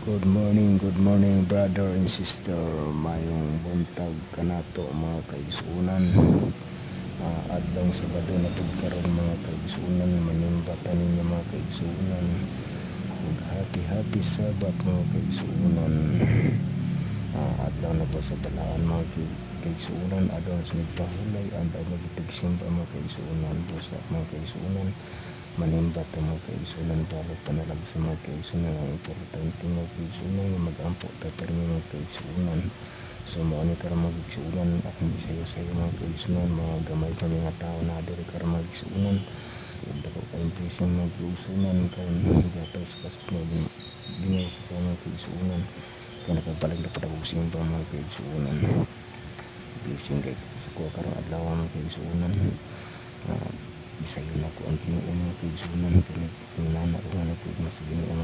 Good morning brother and sister. Mayong buntag kanato mga kaigsunan. Adlong Sabado na pud karon mga kaigsunan, manimbatan ninyo mga kaigsunan. Happy Sabat mga kaigsunan. Adlaw na po sa talaan mga kaigsunan, adlaw sa nagpahulay, adlaw na gitagsimba mga kaigsunan, busa mga kaigsunan. Manimbat ang mga kaigsunan, balot panalag sa mga kaigsunan. Ang importante mga kaigsunan na mag-ampo tatarmi mga kaigsunan. So mauni karang mga kaigsunan, akong isayo-sayo mga kaigsunan, mga gamay pa mga tao na diri karang mga kaigsunan. Kung dako kayong presang mga kaigsunan, kayong gatas kas ginay sa mga kaigsunan, kung nakabalag na padagusing pa mga kaigsunan. Blessing kay sa kuha karang adlaw mga kaigsunan. Isayon ako ang Ginoo mga kaigsunan, kaya inana ko nga nagkugma sa Ginoo mga